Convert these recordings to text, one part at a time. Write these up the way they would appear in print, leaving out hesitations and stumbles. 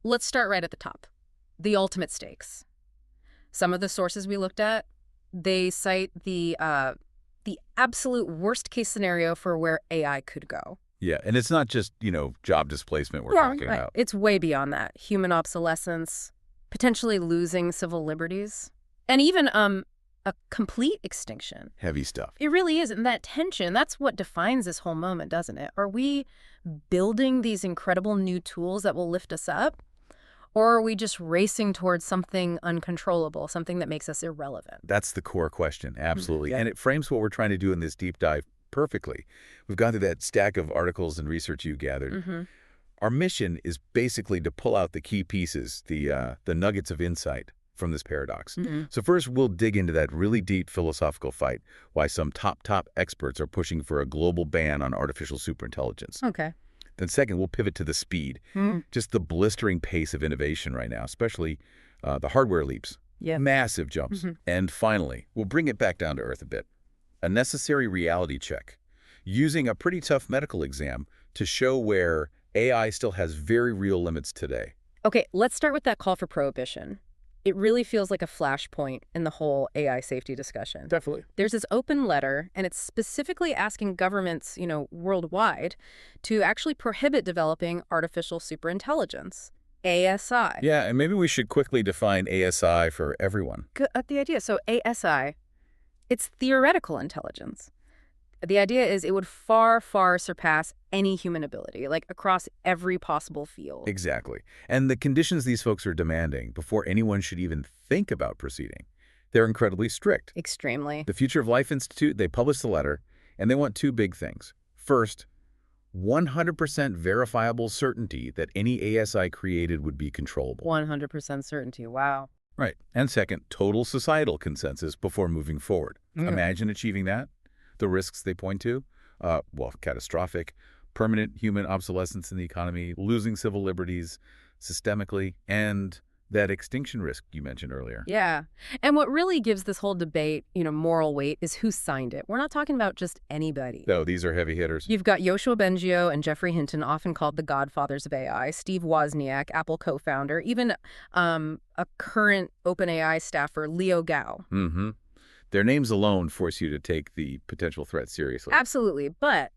let's start right at the top. The ultimate stakes. Some of the sources we looked at, they cite the absolute worst case scenario for where AI could go. Yeah, and it's not just, job displacement we're talking about. It's way beyond that. Human obsolescence, potentially losing civil liberties, and even a complete extinction. Heavy stuff. It really is. And that tension, that's what defines this whole moment, doesn't it? Are we building these incredible new tools that will lift us up? Or are we just racing towards something uncontrollable, something that makes us irrelevant? That's the core question, absolutely. Yeah. And it frames what we're trying to do in this deep dive perfectly. We've gone through that stack of articles and research you gathered. Our mission is basically to pull out the key pieces, the nuggets of insight from this paradox. So first, we'll dig into that really deep philosophical fight, why some top experts are pushing for a global ban on artificial superintelligence. Okay. Then second, we'll pivot to the speed, just the blistering pace of innovation right now, especially the hardware leaps, massive jumps. And finally, we'll bring it back down to earth a bit, a necessary reality check, using a pretty tough medical exam to show where AI still has very real limits today. Okay, let's start with that call for prohibition. It really feels like a flashpoint in the whole AI safety discussion. Definitely. There's this open letter, and it's specifically asking governments, worldwide, to actually prohibit developing artificial superintelligence, ASI. Yeah, and maybe we should quickly define ASI for everyone. Good, the idea. So ASI, it's theoretical intelligence. The idea is it would far, far surpass any human ability, like across every possible field. Exactly. And the conditions these folks are demanding before anyone should even think about proceeding, they're incredibly strict. Extremely. The Future of Life Institute, they published the letter, and they want two big things. First, 100% verifiable certainty that any ASI created would be controllable. 100% certainty. Wow. Right. And second, total societal consensus before moving forward. Imagine achieving that. The risks they point to, catastrophic, permanent human obsolescence in the economy, losing civil liberties systemically, and that extinction risk you mentioned earlier. Yeah. And what really gives this whole debate, moral weight is who signed it. A talking about just anybody. No, these are heavy hitters. You've got Yoshua Bengio and Jeffrey Hinton, often called the godfathers of AI, Steve Wozniak, Apple co-founder, even a current OpenAI staffer, Leo Gao. Their names alone force you to take the potential threat seriously. Absolutely. But,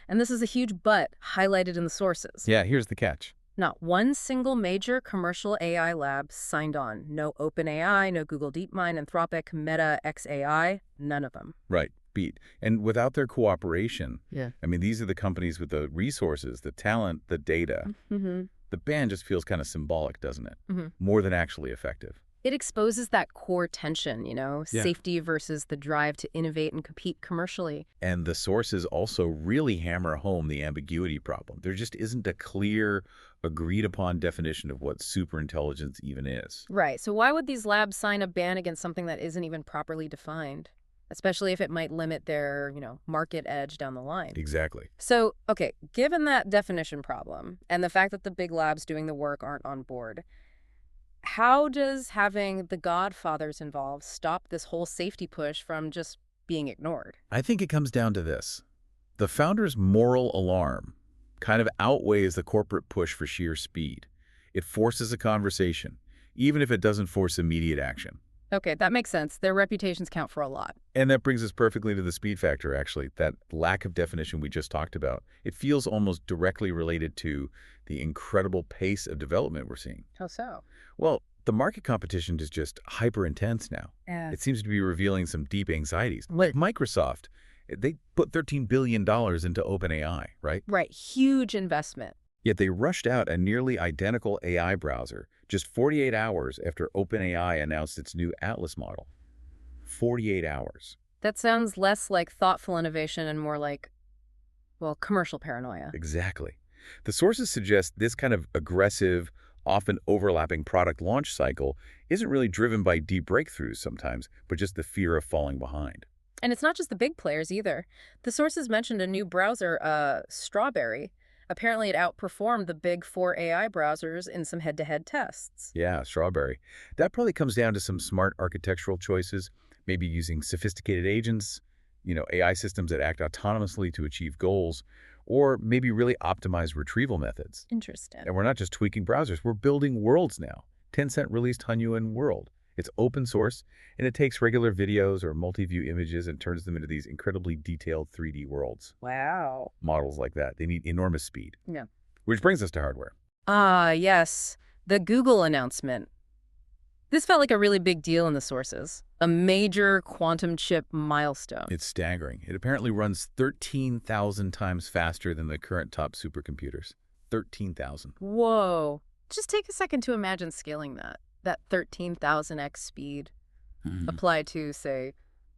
and this is a huge but highlighted in the sources. Yeah, here's the catch. Not one single major commercial AI lab signed on. No OpenAI, no Google DeepMind, Anthropic, Meta, XAI, none of them. Right, beat. And without their cooperation, these are the companies with the resources, the talent, the data. The ban just feels kind of symbolic, doesn't it? More than actually effective. It exposes that core tension, safety versus the drive to innovate and compete commercially. And the sources also really hammer home the ambiguity problem. There just isn't a clear, agreed-upon definition of what superintelligence even is. Right. So why would these labs sign a ban against something that isn't even properly defined? Especially if it might limit their, market edge down the line. Exactly. So, okay, given that definition problem and the fact that the big labs doing the work aren't on board, how does having the godfathers involved stop this whole safety push from just being ignored? I think it comes down to this. The founders' moral alarm kind of outweighs the corporate push for sheer speed. It forces a conversation, even if it doesn't force immediate action. Okay, that makes sense. Their reputations count for a lot. And that brings us perfectly to the speed factor, actually. That lack of definition we just talked about. It feels almost directly related to the incredible pace of development we're seeing. How so? Well, the market competition is just hyper intense now. Yeah. It seems to be revealing some deep anxieties. Like Microsoft, they put $13 billion into OpenAI, right? Right. Huge investment. Yet they rushed out a nearly identical AI browser just 48 hours after OpenAI announced its new Atlas model. 48 hours. That sounds less like thoughtful innovation and more like, commercial paranoia. Exactly. The sources suggest this kind of aggressive, often overlapping product launch cycle isn't really driven by deep breakthroughs sometimes, but just the fear of falling behind. And it's not just the big players either. The sources mentioned a new browser, Strawberry. Apparently it outperformed the big 4 AI browsers in some head-to-head tests. Yeah, Strawberry. That probably comes down to some smart architectural choices, maybe using sophisticated agents, AI systems that act autonomously to achieve goals, or maybe really optimized retrieval methods. Interesting. And we're not just tweaking browsers, we're building worlds now. Tencent released Hunyuan World. It's open source, and it takes regular videos or multi-view images and turns them into these incredibly detailed 3D worlds. Wow. Models like that, they need enormous speed. Yeah. Which brings us to hardware. Ah, yes. The Google announcement. This felt like a really big deal in the sources. A major quantum chip milestone. It's staggering. It apparently runs 13,000 times faster than the current top supercomputers. 13,000. Whoa. Just take a second to imagine scaling that. That 13,000x speed applied to, say,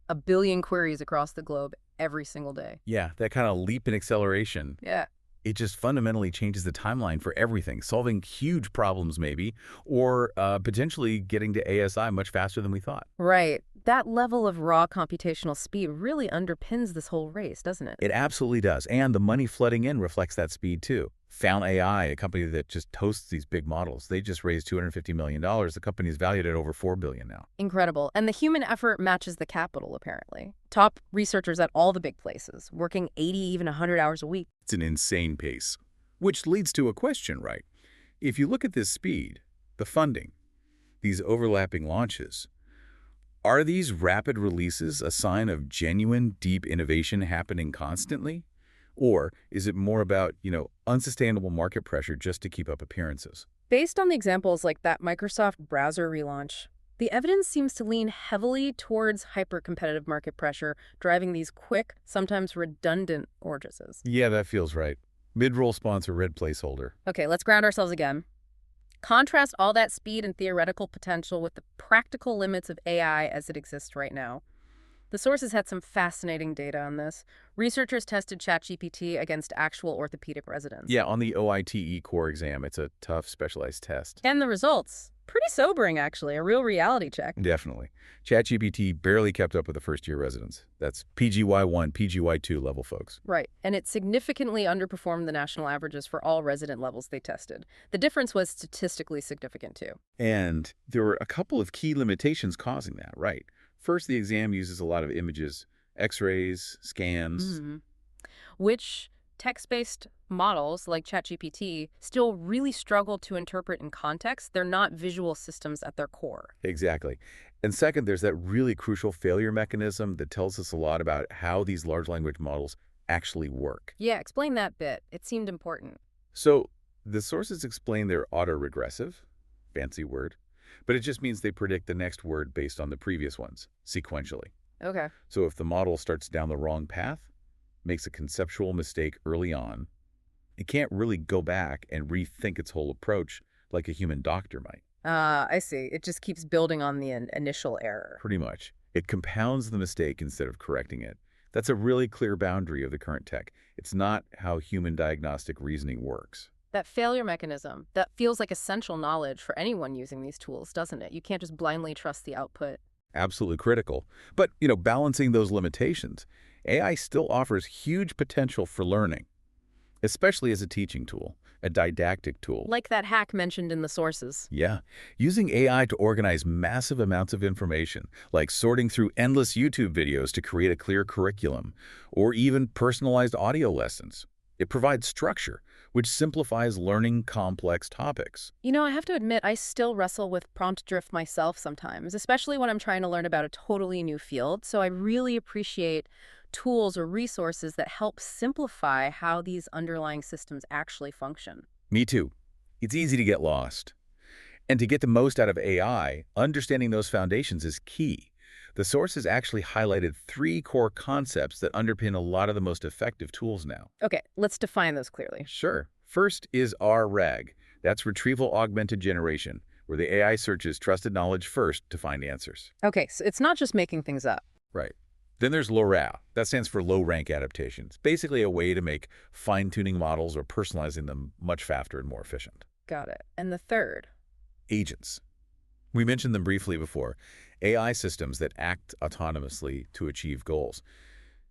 a billion queries across the globe every single day. Yeah, that kind of leap in acceleration. Yeah. It just fundamentally changes the timeline for everything, solving huge problems maybe, or potentially getting to ASI much faster than we thought. Right. That level of raw computational speed really underpins this whole race, doesn't it? It absolutely does, and the money flooding in reflects that speed too. Found AI, a company that just hosts these big models, they just raised $250 million. The company is valued at over $4 billion now. Incredible. And the human effort matches the capital, apparently. Top researchers at all the big places, working 80, even 100 hours a week. It's an insane pace. Which leads to a question, right? If you look at this speed, the funding, these overlapping launches, are these rapid releases a sign of genuine, deep innovation happening constantly? Or is it more about, unsustainable market pressure just to keep up appearances? Based on the examples like that Microsoft browser relaunch, the evidence seems to lean heavily towards hyper-competitive market pressure, driving these quick, sometimes redundant orders. Yeah, that feels right. Mid-roll sponsor, red placeholder. Okay, let's ground ourselves again. Contrast all that speed and theoretical potential with the practical limits of AI as it exists right now. The sources had some fascinating data on this. Researchers tested ChatGPT against actual orthopedic residents. Yeah, on the OITE core exam, it's a tough, specialized test. And the results? Pretty sobering, actually. A real reality check. Definitely. ChatGPT barely kept up with the first-year residents. That's PGY1, PGY2 level folks. Right. And it significantly underperformed the national averages for all resident levels they tested. The difference was statistically significant, too. And there were a couple of key limitations causing that, right? First, the exam uses a lot of images, x-rays, scans. Which text-based models like ChatGPT still really struggle to interpret in context. They're not visual systems at their core. Exactly. And second, there's that really crucial failure mechanism that tells us a lot about how these large language models actually work. Yeah, explain that bit. It seemed important. So the sources explain they're autoregressive, fancy word, but it just means they predict the next word based on the previous ones, sequentially. Okay. So if the model starts down the wrong path, makes a conceptual mistake early on, it can't really go back and rethink its whole approach like a human doctor might. I see. It just keeps building on the initial error. Pretty much. It compounds the mistake instead of correcting it. That's a really clear boundary of the current tech. It's not how human diagnostic reasoning works. That failure mechanism, that feels like essential knowledge for anyone using these tools, doesn't it? You can't just blindly trust the output. Absolutely critical. But, balancing those limitations, AI still offers huge potential for learning, especially as a teaching tool, a didactic tool. Like that hack mentioned in the sources. Yeah, using AI to organize massive amounts of information, like sorting through endless YouTube videos to create a clear curriculum, or even personalized audio lessons. It provides structure, which simplifies learning complex topics. I have to admit, I still wrestle with prompt drift myself sometimes, especially when I'm trying to learn about a totally new field. So I really appreciate tools or resources that help simplify how these underlying systems actually function. Me too. It's easy to get lost. And to get the most out of AI, understanding those foundations is key. The sources actually highlighted 3 core concepts that underpin a lot of the most effective tools now. Okay, let's define those clearly. Sure. First is RAG. That's Retrieval Augmented Generation, where the AI searches trusted knowledge first to find answers. Okay, so it's not just making things up. Right. Then there's LoRa. That stands for low-rank adaptations. Basically a way to make fine-tuning models or personalizing them much faster and more efficient. Got it. And the third? Agents. We mentioned them briefly before. AI systems that act autonomously to achieve goals.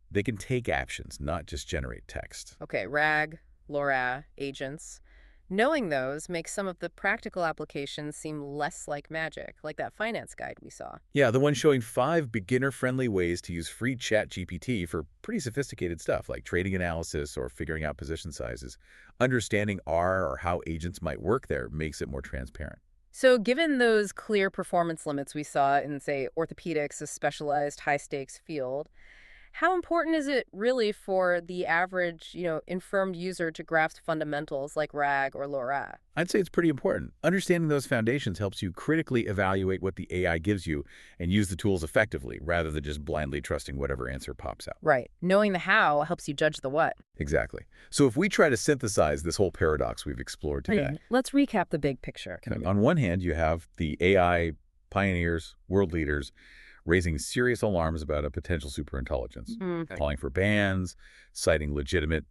They can take actions, not just generate text. Okay, RAG, LoRa, agents. Knowing those makes some of the practical applications seem less like magic, like that finance guide we saw. Yeah, the one showing 5 beginner-friendly ways to use free ChatGPT for pretty sophisticated stuff like trading analysis or figuring out position sizes. Understanding R or how agents might work there makes it more transparent. So, given those clear performance limits we saw in, say, orthopedics, a specialized high stakes field, how important is it really for the average, informed user to grasp fundamentals like RAG or LoRa? I'd say it's pretty important. Understanding those foundations helps you critically evaluate what the AI gives you and use the tools effectively rather than just blindly trusting whatever answer pops out. Right. Knowing the how helps you judge the what. Exactly. So if we try to synthesize this whole paradox we've explored today, Okay, let's recap the big picture. on one hand, you have the AI pioneers, world leaders, raising serious alarms about a potential superintelligence, Okay. calling for bans, citing legitimate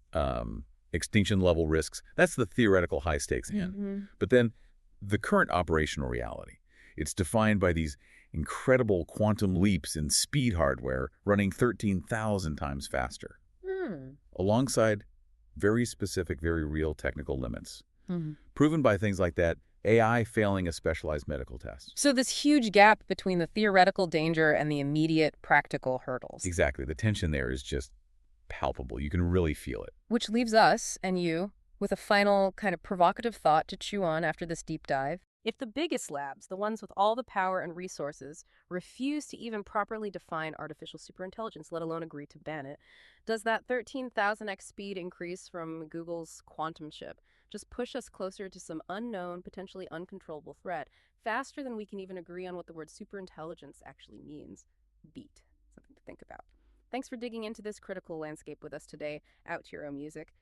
extinction-level risks. That's the theoretical high-stakes end. But then the current operational reality, it's defined by these incredible quantum leaps in speed hardware running 13,000 times faster, Hmm. alongside very specific, very real technical limits, Hmm. proven by things like that AI failing a specialized medical test. So, this huge gap between the theoretical danger and the immediate practical hurdles, Exactly. The tension there is just palpable. You can really feel it. which leaves us and you with a final kind of provocative thought to chew on after this deep dive. If the biggest labs, the ones with all the power and resources, refuse to even properly define artificial superintelligence, let alone agree to ban it, does that 13,000x speed increase from Google's quantum chip just push us closer to some unknown, potentially uncontrollable threat, faster than we can even agree on what the word superintelligence actually means? Beat. Something to think about. Thanks for digging into this critical landscape with us today. Out to your own music.